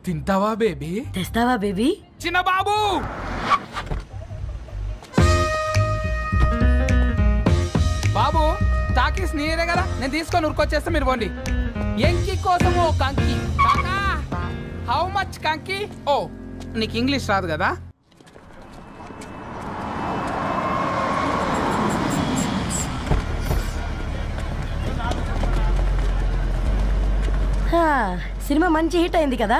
తింటావా baby? తెస్తావా baby? చిన్న బాబు బాబు talkies నీరే కదా, నేను తీసుకొని ఉరికొచ్చేస్తే మీరు పోండి. ఎంకి కోసం ఓ కంకి. కాకా హౌ మచ్ కంకి? ఓ నీకు ఇంగ్లీష్ రాదు కదా? సినిమా మంచి హిట్ అయింది కదా.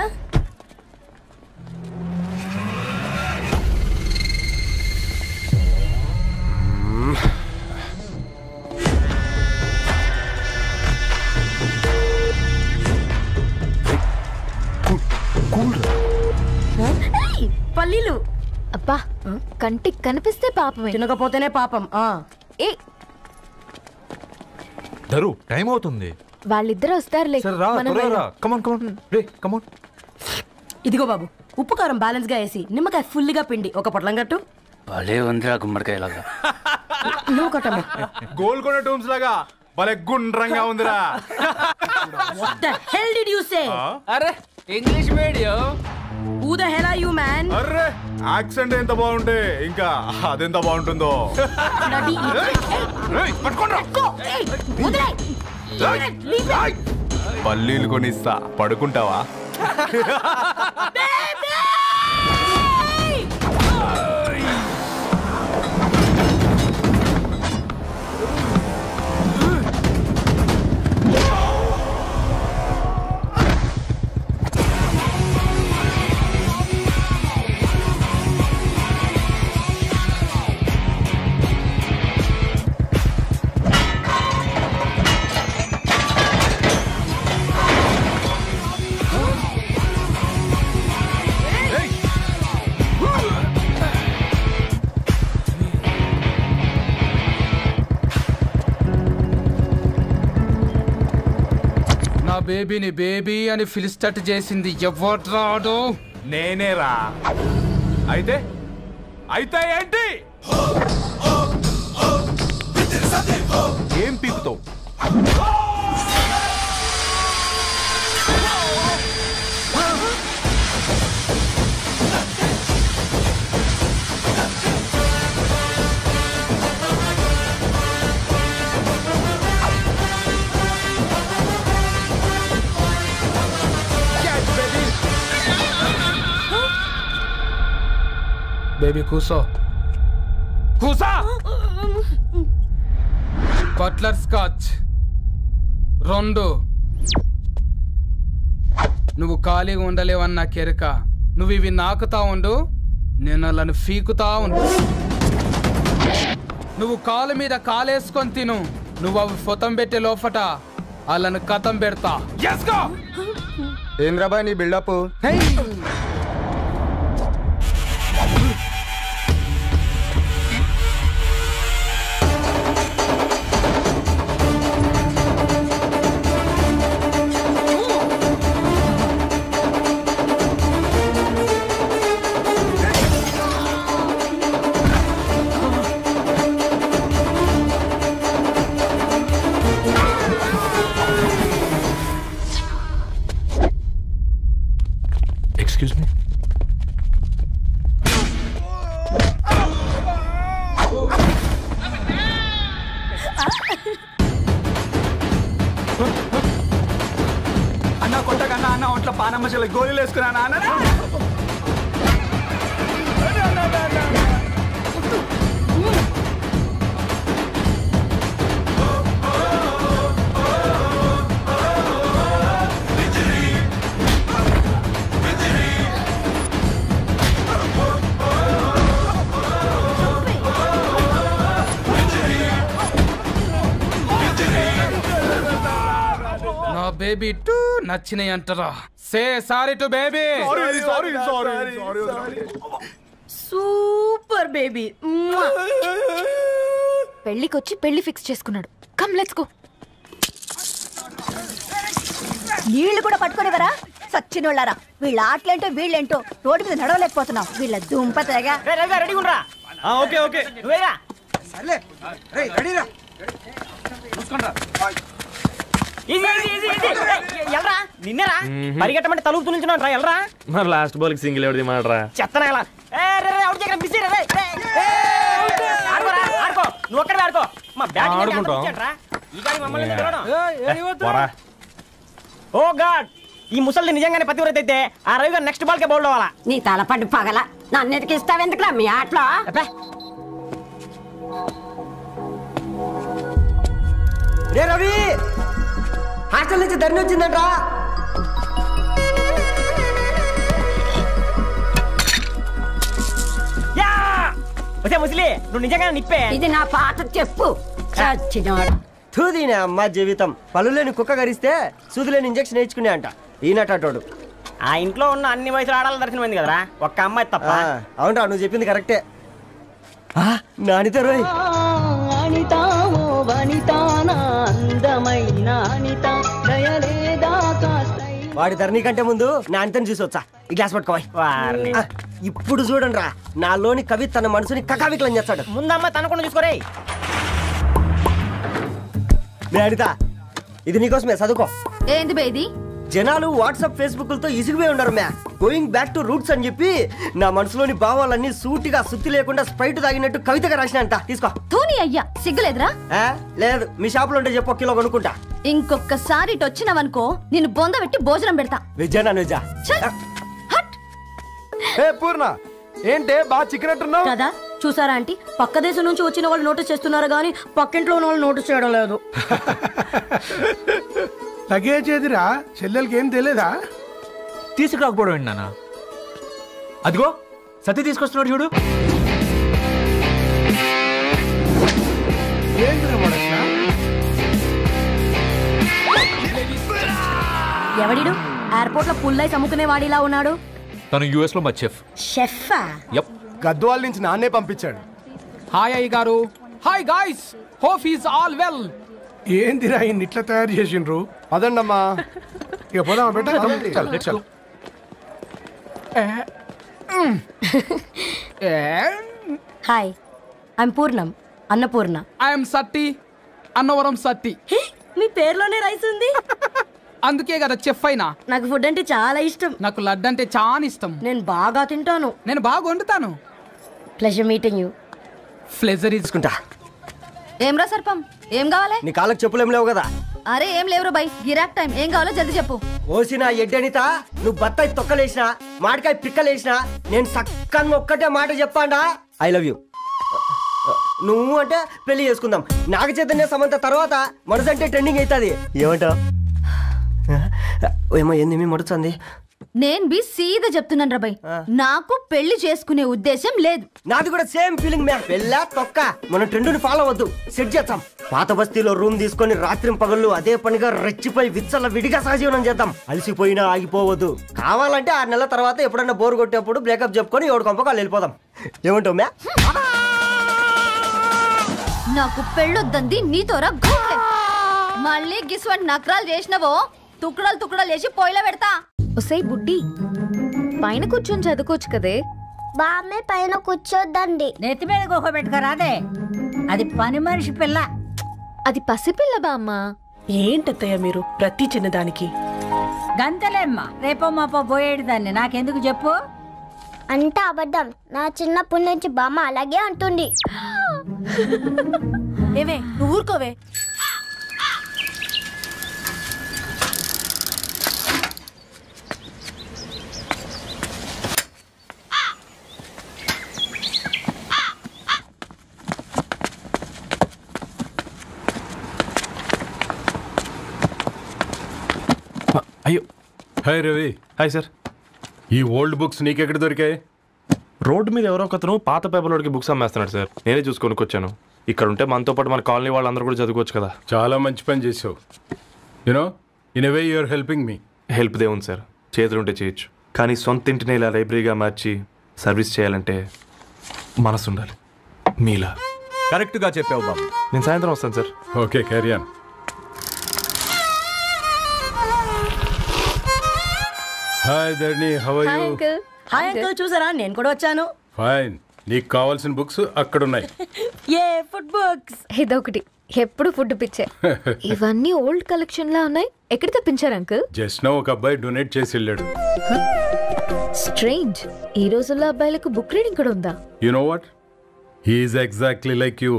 పల్లీలు అబ్బా, కంటికి కనిపిస్తే పాపమే, తినకపోతేనే పాపం. ఏ దరు టైం అవుతుంది. వాళ్ళిద్దరు వస్తారులే. ఇదిగో బాబు, ఉప్పు కారం బ్యాలెన్స్ గా వేసి నిమ్మకాయ ఫుల్ గా పిండి ఒక పొట్లం కట్టు. భలే ఉందిరా గుమ్మడికాయలాగా. నువ్వు కట్టమ్మా. గోల్కొండ టూమ్స్ లాగా భలే గుండ్రంగా ఉందిరా. What the hell did you say? అరే English medium. Who the hell are you, man? అరే యాక్సెంట్ ఎంత బాగుంటే ఇంకా అదెంత బాగుంటుందో. పల్లీలు కొనిస్తా, పడుకుంటావా? బేబీని బేబీ అని ఫిలిస్టట్ చేసింది ఎవడ్రాడు? నేనేరా. అయితే అయితే ఏంటి? ఏం పీకుతావు? బేబీ కూసో, కూసా. Buttler scotch 2. నువ్వు ఖాళీగా ఉండలేవన్న కెరక. నువ్వు ఇవి నాకుతా ఉండు, నేను అలాను ఫీకుతా ఉండు. నువ్వు కాలు మీద కాలేసుకొని తిను. నువ్వు అవి ఫొతం పెట్టే లోపట అలాను కథం పెడతా. ఏంద్రాబాయ్ నీ బిల్డప్? Excuse me? అన్న కొట్టకన్నా అన్న ఒంట్లో పానమ్మ చెల్లి గోళీలు వేసుకున్నా అన్న. బేబీ టూ నచ్చినాయి అంటారా? Say sorry to baby. Super baby. పెళ్ళికొచ్చి పెళ్లి ఫిక్స్ చేసుకున్నాడు. Come let's go. నీళ్లు కూడా పట్టుకునేవరా సచ్చినోళ్ళారా? వీళ్ళ ఆటలేంటో వీళ్ళేంటో రోడ్డు మీద నడవలేకపోతున్నాం. వీళ్ళ దుంప తెగ. రెడీ ఉండరా? ఓకే ఓకే ఎల్రా నిన్నరా పరిగెట్టమంటే తలుపు తులించున్నాడు రా ఎల్రా మరి లాస్ట్ బాల్ కి సింగిల్ ఎవరిది మాట్రా చెత్తనా ఎలా నువ్వు ఒక్కడే ఆడుకో మా బ్యాటింగ్ ఓ గాడ్ ఈ ముసలి నిజంగానే పతివ్రత అయితే ఆ రవి గారు నెక్స్ట్ బాల్ కే బౌల్డ్ అవ్వాలా నీ తలపడి పగల నన్ను ఇస్తావెందుకురా మీ ఆటలో రే రవి హాస్టల్ నుంచి ధరణి వచ్చిందంట్రా వచ్చే ముసలి నువ్వు నిజంగా నిప్పే ఇది నా పాత చెప్పు చచ్చినాడు తూదీనే అమ్మ జీవితం పలులేని కుక్క గరిస్తే సూదులేని ఇంజక్షన్ వేయించుకునే అంట ఈనటోడు ఆ ఇంట్లో ఉన్న అన్ని వయసులో ఆడాల దర్శనమైంది కదరా ఒక్క అమ్మాయి తప్ప అవునరా నువ్వు చెప్పింది కరెక్టే నానిత రోయ్ వాడి ధరణి కంటే ముందు నా అంతని చూసి వచ్చా ఈ గ్లాస్ పట్టుకోవాలి ఇప్పుడు చూడండి రా నాలోని కవి తన మనసుని కకావికలం చేస్తాడు ముందమ్మ తనకుండా చూసుకోరే అనిత ఇది నీకోసమే చదువుకో ఏంది బేది జనాలు వాట్సాప్ ఫేస్బుక్లతో ఇసిగిపోయి ఉన్నారు మ్యా గోయింగ్ బ్యాక్ టు రూట్స్ అని చెప్పి నా మనసులోని భావాలన్నీ సూటిగా సుత్తి లేకుండా స్ప్రైట్ తాగినట్టు కవితగా రాసినంట తీసుకో తూని అయ్యా సిగ్గులేదురా లేదు మీ షాప్ లో ఉంటే చెప్పు 1 కిలో కొనుక్కుంటా ఇంకొకసారి ఇటు వచ్చినావనుకో నిన్ను బొంద పెట్టి భోజనం పెడతా వెజ్జా నాన్ వెజ్జా పూర్ణ ఏంటే బాగా చిక్కినట్టున్నావు కదా చూసారా ఆంటీ పక్క దేశం నుంచి వచ్చిన వాళ్ళు నోటీస్ చేస్తున్నారు కానీ పక్కింట్లో ఉన్న వాళ్ళు నోటీస్ చేయడం లేదు లగేజ్ ఏదిరా చెల్లెలకి ఏం తెలియదా తీసుకురాకపోవడం ఏంటి నాన్న అదిగో సతీ తీసుకొస్తున్నాడు చూడు ఎవడిడు ఎయిర్పోర్ట్ లో పుల్లై అమ్ముకునే వాడిలా ఉన్నాడు తను యుఎస్ లో మా చెఫ్ షెఫా గద్వాల నుంచి నాన్నే పంపించాడు హాయ్ అయ్య గారు hi guys hope is all well ఏందిరా ఇన్ని ఇట్లా తయారు చేసిండ్రు అదండమ్మా ఇక పోదామా బెట్ట hi I'm Purnam Annapurna I'm Satti Annavaram Satti మీ పేర్లోనే రైస్ ఉంది అందుకే కదా చెఫ్ అయినా నాకు ఫుడ్ అంటే చాలా ఇష్టం నాకు లడ్డు అంటే చాలా ఇష్టం నేను బాగా తింటాను నేను బాగా వండుతాను ప్లెజర్ మీటింగ్ యూ ప్లెజర్ తీసుకుంటా ఏమ్రా సర్పం ఏం కావాలి నీ కాళ్ళకి చెప్పులేం లేవు కదా అరే ఏం లేవురా బై గిరాక్ టైం ఏం కావాలో జల్దీ చెప్పు ఓసిన ఎడ్డనిత నువ్వు బత్తాయి తొక్కలేసినా మాడికాయ పిక్కలేసినా నేను సక్కంగా ఒక్కటే మాట చెప్పాండా ఐ లవ్ యూ నువ్వు అంటే పెళ్లి చేసుకుందాం నాగ చైతన్య సమంత తర్వాత మనసంటే ట్రెండింగ్ అవుతుంది ఏమంటావు ఏమో ఏంది మీ మడుతుంది నేను బి సీదా చెప్తున్నాను రా బై నాకు పెళ్లి చేసుకునే ఉద్దేశం లేదు నాది కూడా సేమ్ ఫీలింగ్ మ్యా పెళ్ళా తొక్క మనం ట్రెండ్ని ఫాలో అవద్దు సెట్ చేద్దాం పాత బస్తీలో రూమ్ తీసుకొని రాత్రి పగళ్ళు అదే పనిగా రెచ్చిపోయి విచ్చల విడిగా సహజీవనం చేద్దాం అలసిపోయినా ఆగిపోవద్దు కావాలంటే 6 నెలల తర్వాత ఎప్పుడన్నా బోర్ కొట్టేప్పుడు బ్రేకప్ చెప్పుకొని 7 కొంపకాలు వెళ్ళిపోదాం ఏమంటావు మ్యా నాకు పెళ్ళొద్దంది నీతోరా మళ్ళీ గిస్వంటి నకరాలు చేసినవో తుక్కడాలు చేసి పొయ్యిలో పెడతా ఒసై బుడ్డి పైన కూర్చొని చదువుకోవచ్చు కదే బామ్మే పైన కూర్చోద్దండి నెత్తి మీద గుహ పెట్టుకోరాదే అది పని మనిషి పిల్ల అది పసిపిల్ల బామ్మ ఏంటత్తయ్య మీరు ప్రతి చిన్నదానికి గంతలేమ్మా రేపో మాపో పోయేడు దాన్ని నాకెందుకు చెప్పు అంటే అబద్ధం నా చిన్నప్పటి నుంచి బామ్మ అలాగే అంటుంది ఏవే నువ్వు ఊరుకోవే అయ్యో హాయ్ రవి. Hi sir. ఈ ఓల్డ్ బుక్స్ నీకెక్కడ దొరికాయి? రోడ్డు మీద ఎవరో ఒకతను పాత పేపర్లోకి బుక్స్ అమ్మేస్తున్నాడు సార్. నేనే చూసుకొని వచ్చాను. ఇక్కడ ఉంటే మనతో పాటు మన కాలనీ వాళ్ళందరూ కూడా చదువుకోవచ్చు కదా. చాలా మంచి పని చేసావు. You know in a way you are helping me. Help దే ఉంది సార్, చేతులు ఉంటే చేయొచ్చు. కానీ సొంత ఇంటిని ఇలా లైబ్రరీగా మార్చి సర్వీస్ చేయాలంటే మనసు ఉండాలి మీలా. కరెక్ట్గా చెప్పావు బాబు. నేను సాయంత్రం వస్తాను sir. Okay carry on. Hi Dharni, how are you? Hi uncle, చూసారా నేను కూడా వచ్చాను. ఫైన్. నీకు కావాల్సిన బుక్స్ అక్కడ ఉన్నాయి. ఏ ఫుడ్ బుక్స్? ఇదొకటి. ఎప్పుడు ఫుడ్ పిచ్చే. ఇవన్నీ ఓల్డ్ కలెక్షన్ లా ఉన్నాయి. ఎక్కడ తెప్పించారు అంకుల్? జస్ట్ నో ఒక అబ్బాయి డొనేట్ చేసి వెళ్ళాడు. స్ట్రేంజ్. ఈ రోజుల్లో అబ్బాయిలకు బుక్ రీడింగ్ కూడా ఉందా? You know what, he is exactly like you.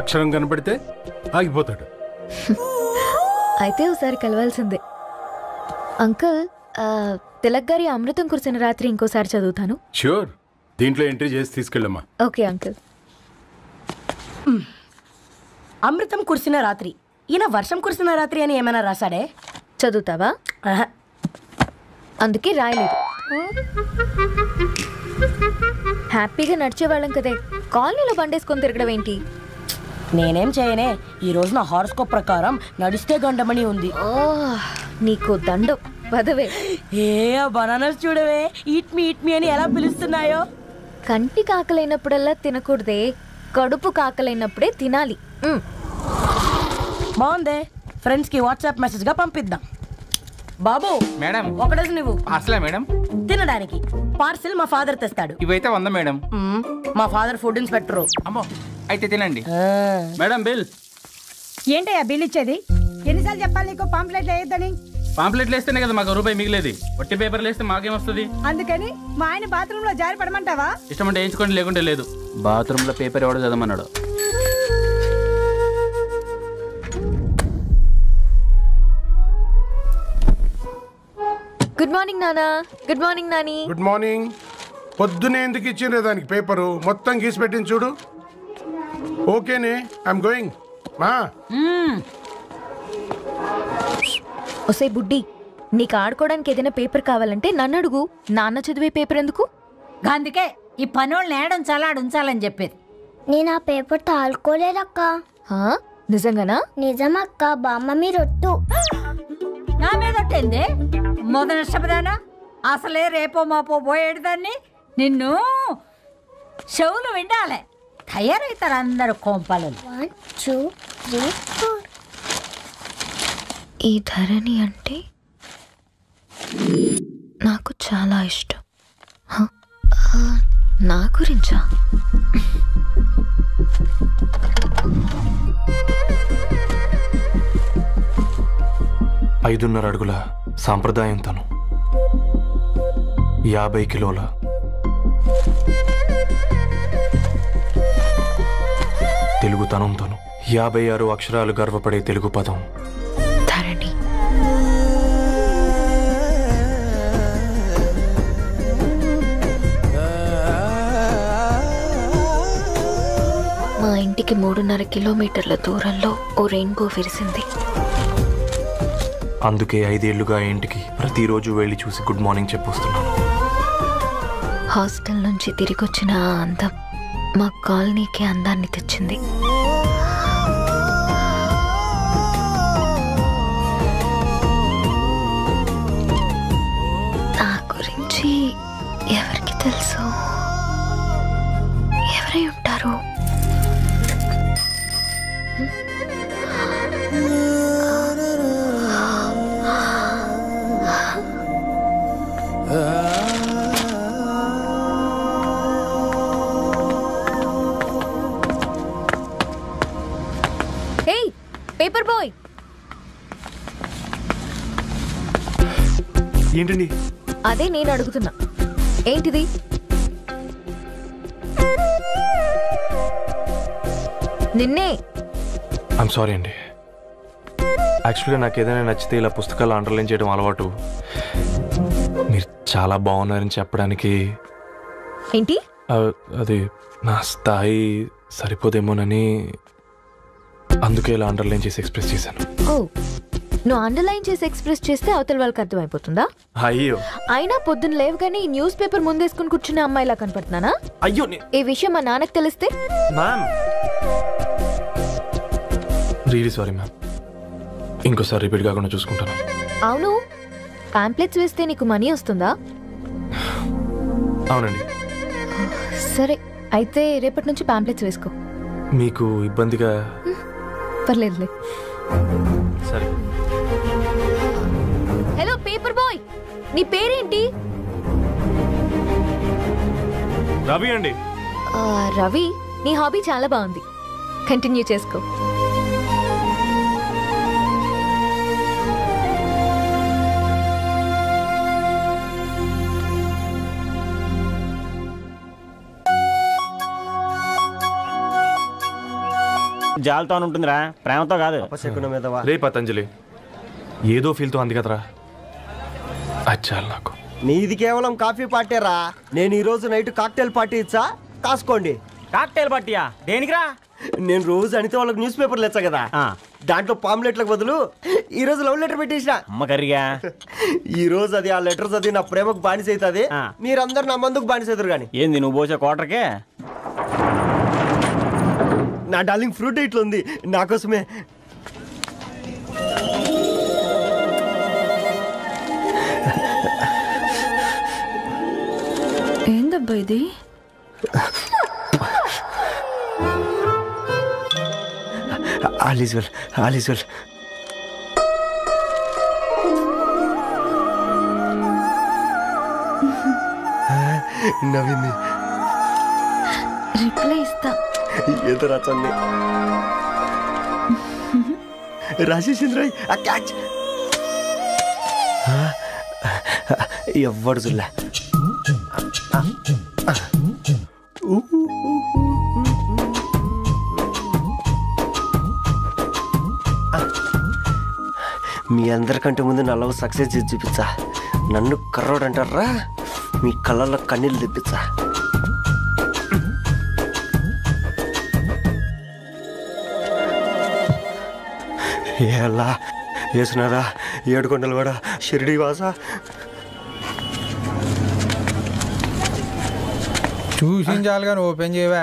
అక్షరం కనపడితే ఆగిపోతాడు. అయితే ఒకసారి కలవాల్సిందే. అంకుల్, తిలక్ గారి అమృతం కురిసిన రాత్రి ఇంకోసారి చదువుతాను. ష్యూర్, దీంట్లో ఎంట్రీ చేసి తీసుకెళ్ళమ్మా. Okay uncle. అమృతం కురిసిన రాత్రి. ఈయన వర్షం కురిసిన రాత్రి అని ఏమైనా రాశాడే? చదువుతావా? అందుకే రాయలేదు. హ్యాపీగా నడిచేవాళ్ళం కదే, కాలనీలో బండేసుకొని తిరగడం ఏంటి? నేనేం చేయనే, ఈ రోజు నా హారోస్కోప్ ప్రకారం నడిస్తే గండమని ఉంది. నీకు దండం పదవే. ఏ బనానాస్ చూడవే, ఈట్ మీ అని ఎలా పిలుస్తున్నాయో. కంటి కాకలైనప్పుడల్లా తినకూడదే, కడుపు కాకలైనప్పుడే తినాలి. బాగుందే, ఫ్రెండ్స్ కి వాట్సాప్ మెసేజ్ గా పంపిద్దాం. బాబు మేడం, ఒకటేసి నువ్వు పార్సలా మేడం? తినడానికి పార్సిల్ మా ఫాదర్ తెస్తాడు. ఇవైతే 100 మేడం. మా ఫాదర్ ఫుడ్ ఇన్స్పెక్టర్. అమ్మో, అయితే తినండి మేడం. బిల్ ఏంటయ్యా బిల్ ఇచ్చేది? ఎన్నిసార్లు చెప్పాలి నీకు పాంప్లెట్లు వేయొద్దని? పాంప్లెట్లు వేస్తేనే కదా మాకు రూపాయి మిగిలేది. వట్టి పేపర్లు వేస్తే మాకేమొస్తుంది? అందుకని మా ఆయన బాత్రూమ్ లో జారి పడమంటావా? ఇష్టమంటే వేయించుకోండి, లేకుంటే లేదు. బాత్రూమ్ లో పేపర్ ఎవడో చదవమన్నాడు. గుడ్ మార్నింగ్ నానా. Good morning Nani. Good morning. పొద్దునే ఎందుకు ఇచ్చిండ్రే దానికి పేపరు? మొత్తం గీసి పెట్టింది చూడు. ఓకేనే, ఐఎమ్ గోయింగ్. మా ఒసే బుడ్డి, నీకు ఆడుకోవడానికి ఏదైనా పేపర్ కావాలంటే నన్ను అడుగు. నాన్న చదివే పేపర్ ఎందుకు? అందుకే ఈ పనోళ్ళని ఏడంచాలా ఉంచాలని చెప్పేది. నేను ఆ పేపర్ తాలుకోలేదక్క. నిజంగానా? నిజమక్క, బామ్మ మీరొట్టు. నా మీద ఒట్టేందే మొదటి నష్టపదానా? అసలే రేపో మాపో పోయేడు దాన్ని. నిన్ను చెవులు విండాలే, తయారవుతారు అందరు కోంపాలు. 1 2 3 4. ఈ ధరణి అంటే నాకు చాలా ఇష్టం. నా గురించా? ఐదున్నర అడుగుల సాంప్రదాయం తను, 50 కిలోల తెలుగుతనం తను, 56 అక్షరాలు గర్వపడే తెలుగు పదం ధరణి. మా ఇంటికి 3.5 కిలోమీటర్ల దూరంలో ఓ రెయిన్బో విరిసింది. అందుకే 5 ఏళ్లుగా ఇంటికి ప్రతిరోజు వెళ్ళి చూసి గుడ్ మార్నింగ్ చెప్పొస్తున్నాను. హాస్టల్ నుంచి తిరిగొచ్చిన ఆ అందం మా కాలనీకి అందాన్ని తెచ్చింది. నా గురించి ఎవరికి తెలుసు? ఎవరై ఉంటారు? Paper boy. ఏంటండి? అదే నేను అడుగుతున్నా, ఏంటిది? నిన్నే. ఐమ్ సారీ అండి. యాక్చువల్గా నాకు ఏదైనా నచ్చితే ఇలా పుస్తకాలు అండర్లైన్ చేయడం అలవాటు. మీరు చాలా బాగున్నారని చెప్పడానికి. ఏంటి? అది నా స్థాయి సరిపోదేమోనని అందుకే ఇలా అండర్లైన్ చేసి ఎక్స్ప్రెస్ చేశాను. ఓ, నువ్వు అండర్లైన్ చేసి ఎక్స్ప్రెస్ చేస్తే అవతల వాళ్ళకి అర్థమైపోతుందా? అయ్యో, అయినా పొద్దున్న లేవగానే ఈ న్యూస్ పేపర్ ముందేసుకుని కూర్చునే అమ్మాయిలా కనపడుతున్నానా? అయ్యో, ఈ విషయం మా నాన్నకు తెలిస్తే? Ma'am, really sorry ma'am. ఇంకోసారి రిపీట్ కాకుండా చూసుకుంటాను. అవును, పాంప్లెట్స్ వేస్తే నీకు మనీ వస్తుందా? అవునండి. సరే, అయితే రేపటి నుంచి పాంప్లెట్స్ వేసుకో. మీకు ఇబ్బందిగా? పర్లేదులే. సరే. హలో పేపర్ బాయ్, నీ పేరేంటి? రవి అండి. రవి, నీ హాబీ చాలా బాగుంది. కంటిన్యూ చేసుకో. జాలతో ఉంటుందిరా, ప్రేమతో కాదు. రే పతంజలి, ఏదో ఫీల్తో అంది కదరా, అచ్చాలి నాకు. నీది కేవలం కాఫీ పార్టీరా. నేను ఈ రోజు నైట్ కాక్టైల్ పార్టీ ఇచ్చా, కాసుకోండి. కాక్టైల్ పార్టీయా? దేనికిరా? నేను రోజు అనితే వాళ్ళకి న్యూస్ పేపర్లు ఇచ్చా కదా, దాంట్లో పాంప్లెట్లకు బదులు ఈ రోజు లవ్ లెటర్ పెట్టేసిన. అమ్మ కర్రీగా ఈ రోజు అది ఆ లెటర్ చదివి నా ప్రేమకు బానిస అవుతుంది, మీరందరు నా మందుకు బానిస అవుతారు. కానీ ఏంది నువ్వు పోసే క్వార్టర్కే? నా డార్లింగ్ ఫ్రూట్ ఇట్లా ఉంది నా కోసమే. ఏందబ్బా ఇది? All is well, all is well. నవ్వింది. రిప్లై ఇస్తా. ఏదో రాచండి రాజేసింద్ర ఆ క్యాచ్ ఎవ్వడు జుల్లా. మీ అందరికంటే ముందు నా లవ్ సక్సెస్ చేసి చూపించా. నన్ను కర్రోడు అంటారా, మీ కళ్ళల్లో కన్నీళ్ళు తెప్పించా. ఎలా వేసినారా ఏడుకొండలు కూడా షిరిడి వాస. చూసించాలి కానీ ఓపెన్ చేయవా?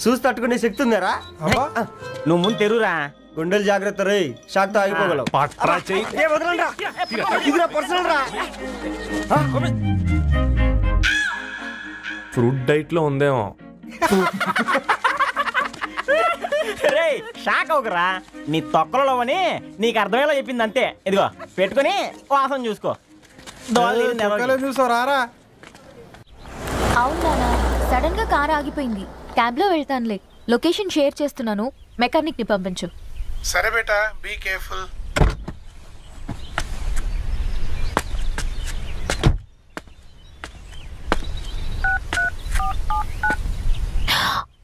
చూసి తట్టుకునే శక్తి ఉందారా? నువ్వు ముందు తెరురా. గుండెలు జాగ్రత్త రే, షాక్తో ఆగిపోగలవు. ఫ్రూట్ డైట్ లో ఉందేమో. రే షాక్ అవుకరా, నీ తొక్కలలో అని నీకు అర్థమయ్యేలా చెప్పింది అంతే. ఇదిగో పెట్టుకుని వాసన చూసుకో. చూసారా? అవునా, సడన్ గా కార్ ఆగిపోయింది. క్యాబ్ లో వెళ్తానులే. లొకేషన్ షేర్ చేస్తున్నాను, మెకానిక్ ని పంపించు. సరే బేటా, be careful.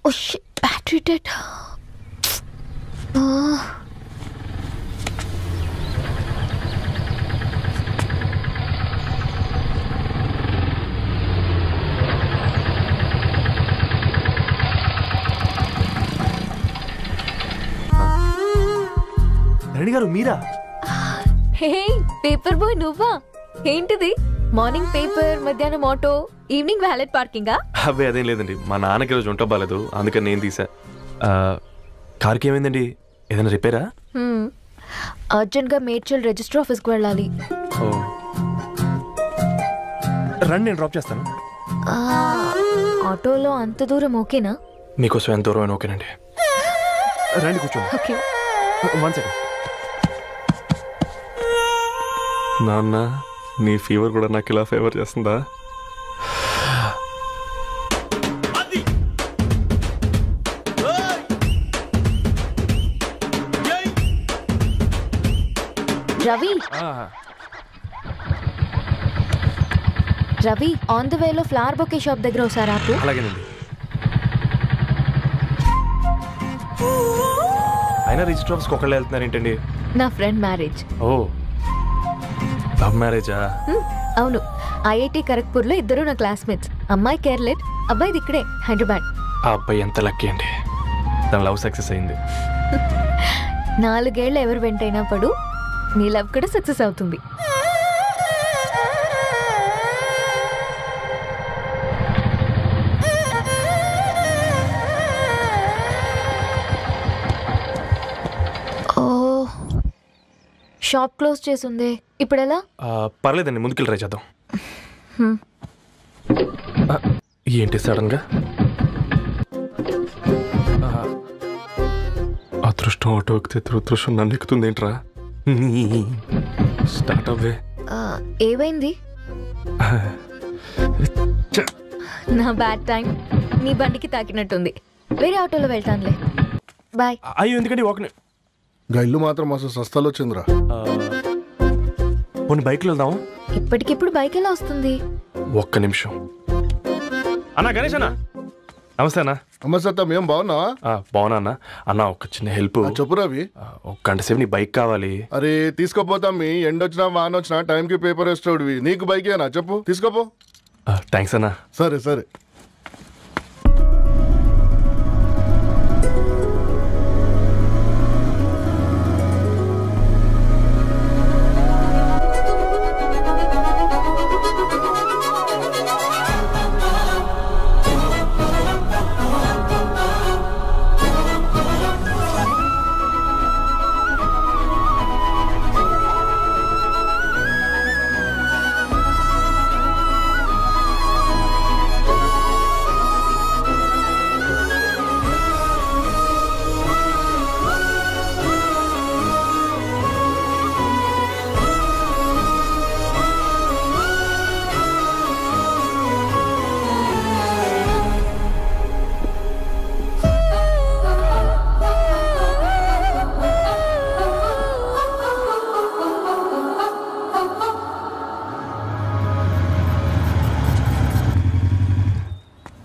Oh shit, battery dead. Reddy గారు మీరా? హే పేపర్ బాయ్, నువ్వా? ఏంటిది? మార్నింగ్ పేపర్, మధ్యాహ్నం ఆటో, ఈవినింగ్ వ్యాలెట్ పార్కింగా? అబ్బాయి అదేం లేదండి, మా నాన్నకి రోజు ఉంట బాగాలేదు, అందుకని నేను తీసా. కార్కి ఏమైందండి? ఏదైనా రిపేరా? అర్జెంట్ గా మేడ్చల్ రిజిస్టర్ ఆఫీస్కి వెళ్ళాలి. రండి, నేను డ్రాప్ చేస్తాను. ఆటోలో అంత దూరం ఓకేనా? మీకోసం ఎంత దూరం అయినా ఓకేనండి. రండి కూర్చోండి. ఓకే. 1 సెకండ్. నాన్న, నీ ఫీవర్ కూడా నాకు ఇలా ఫేవర్ చేస్తుందా? రవి, రవి, ఆన్ ద వేలో ఫ్లవర్ బొకే షాప్ దగ్గర ఒకసారి ఆపు. అలాగేనండి. అయినా రిజిస్టర్ ఆఫీస్కి ఒకళ్ళు వెళ్తున్నారు ఏంటండి? నా ఫ్రెండ్ మ్యారేజ్. ఓ, లవ్ మ్యారేజా? అవును, ఐఐటి ఖరగ్పూర్లో ఇద్దరు నా క్లాస్మేట్స్. అమ్మాయి కేర్లెట్, అబ్బాయిది ఇక్కడే హైదరాబాద్. ఆ అబ్బాయి ఎంత లక్కీ అండి, తన లవ్ సక్సెస్ అయింది. 4 ఏళ్ళు ఎవరు వెంటైనా పడు, నీ లవ్ కూడా సక్సెస్ అవుతుంది. షాప్ క్లోజ్ చేసింది, ఇప్పుడు ఎలా? పర్లేదండి, ముందుకెళ్ళి ట్రై చేద్దాం. ఏంటి సడన్ గా? అదృష్టం ఆటో ఎక్కితే దురదృష్టం నన్ను ఎక్కుతుంది ఏంట్రా? స్టార్ట్ అవ్వే. ఏమైంది? నా బ్యాడ్ టైం నీ బండికి తాకినట్టుంది. వేరే ఆటోలో వెళ్తానులే. బాయ్. అయ్యో ఎందుకండి ఒక గైళ్ళు మాత్రం అసలు సస్తాలో వచ్చిందిరా. పోనీ బైక్లో వెళ్దాం. ఇప్పటికిప్పుడు బైక్ ఎలా వస్తుంది? ఒక్క నిమిషం. అన్నా గణేష్ అన్న నమస్తే అన్న. నమస్తే అత్త, ఏం బాగున్నావా? బాగున్నా అన్న. అన్న ఒక చిన్న హెల్ప్. చెప్పు రవి. ఒక గంట సేపు నీ బైక్ కావాలి. అరే తీసుకోపోతాం, మీ ఎండొచ్చినా వాన వచ్చినా టైంకి పేపర్ వేస్తాడువి. నీకు బైకేనా చెప్పు, తీసుకోపో. థ్యాంక్స్ అన్న. సరే సరే.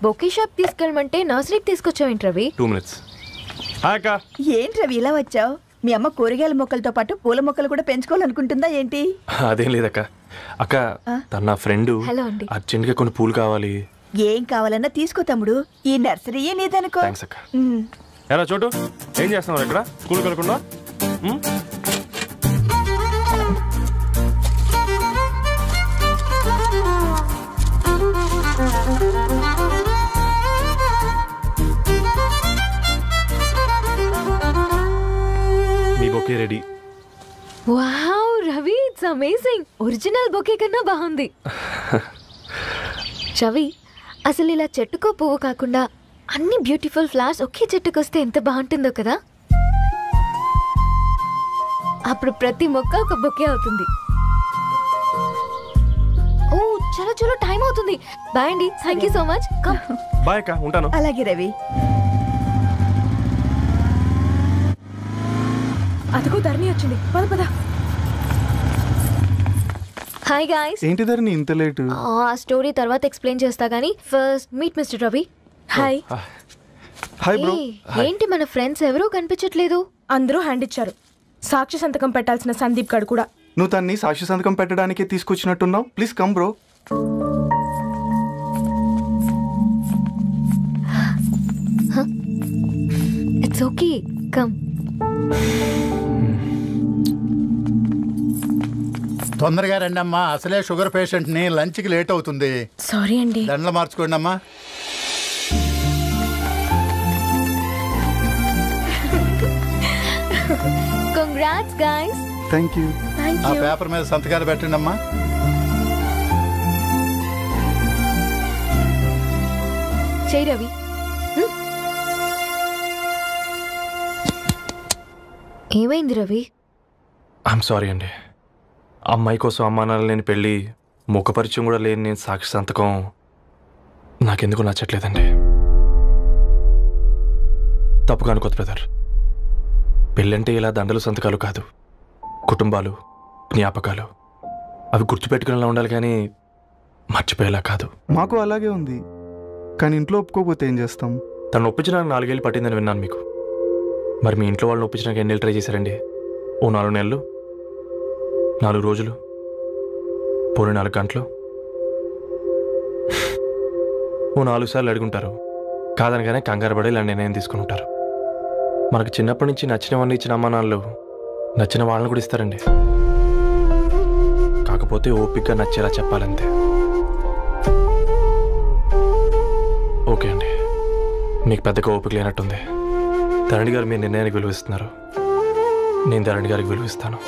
బొకే షాప్ తీసుకెళ్ళమంటే నర్సరీకి తీసుకొచ్చావేంటి రవి? 2 minutes. ఏంటి రవి ఇలా వచ్చావు? మీ అమ్మ కూరగాయల మొక్కలతో పాటు పూల మొక్కలు కూడా పెంచుకోవాలనుకుంటుందా ఏంటి? అదేం లేదక్క. అక్క తన నా ఫ్రెండ్ అర్జెంట్ గా కొన్ని పూలు కావాలి. ఏం కావాలన్నా తీసుకో తమ్ముడు, ఈ నర్సరీయే నీదనుకో. థాంక్స్ అక్క. ఎలా చోటు ఏం చేస్తున్నావు ఇక్కడ స్కూల్ కలకుండా? మీ bouquet ready. Wow Ravi, it's amazing. Original bouquet కన్నా బాగుంది. రవి, అసలు ఇలా చెట్టుకో పువ్వు కాకుండా అన్ని బ్యూటిఫుల్ ఫ్లవర్స్ ఒకే చెట్టుకొస్తే ఎంత బాగుంటుందో కదా. అప్పుడు ప్రతి మొక్క ఒక బొకే అవుతుంది. ఓ చలో చలో, టైం అవుతుంది. బాయ్ అండి, thank you so much. Bye అక్క, ఉంటాను. అలాగే రవి. అదిగో ధరణి వచ్చింది, పద పద. Hi guys. ఏంటి ధరణి ఇంత లేటు? ఆ స్టోరీ తర్వాత ఎక్స్ప్లెయిన్ చేస్తా గానీ first meet mister Ravi. Hi. Hi bro. ఏంటి మన ఫ్రెండ్స్ ఎవరూ కనిపించట్లేదు? అందరూ హ్యాండ్ ఇచ్చారు. సాక్షి సంతకం పెట్టాల్సిన సందీప్ గడు కూడా. నువ్వు తన్ని సాక్షి సంతకం పెట్టడానికే తీసుకొచ్చినట్టున్నావు. Please come bro. It's okay, come. తొందరగా రండి అమ్మా, అసలే షుగర్ పేషెంట్ ని, లంచ్ కి లేట్ అవుతుంది. సారీ అండి. దండలు మార్చుకోండి అమ్మా. Congrats guys. Thank you. ఆ పేపర్ మీద సంతకాలు పెట్టండి అమ్మా. చేయి రవి. ఏమైంది రవి? ఐఎమ్ సారీ అండి. అమ్మాయి కోసం అమ్మానాలు లేని పెళ్ళి, ముఖపరిచయం కూడా లేని నేను సాక్షి సంతకం నాకెందుకు నచ్చట్లేదండి. తప్పుగా అనుకోదు బ్రదర్. పెళ్ళంటే ఇలా దండలు సంతకాలు కాదు, కుటుంబాలు, జ్ఞాపకాలు. అవి గుర్తుపెట్టుకునేలా ఉండాలి కానీ మర్చిపోయేలా కాదు. మాకు అలాగే ఉంది, కానీ ఇంట్లో ఒప్పుకోకపోతే ఏం చేస్తాం? తను ఒప్పించడానికి 4 ఏళ్ళు పట్టిందని విన్నాను మీకు. మరి మీ ఇంట్లో వాళ్ళని ఒప్పించడానికి ఎన్ని ఏళ్ళు ట్రై చేశారండి? ఓ 4 నెలలు, 4 రోజులు, పోనీ 4 గంటలు, ఓ 4 సార్లు అడుగుంటారు. కాదనగానే కంగారు పడి ఇలా నిర్ణయం తీసుకుని ఉంటారు. మనకు చిన్నప్పటి నుంచి నచ్చినవన్నీ ఇచ్చిన అమ్మానాళ్ళు నచ్చిన వాళ్ళని కూడా ఇస్తారండి. కాకపోతే ఓపికగా నచ్చేలా చెప్పాలంతే. ఓకే అండి, మీకు పెద్దగా ఓపిక లేనట్టుంది. ధరణి గారు మీ నిర్ణయానికి విలువిస్తున్నారు, నేను ధరణి గారికి విలువిస్తాను.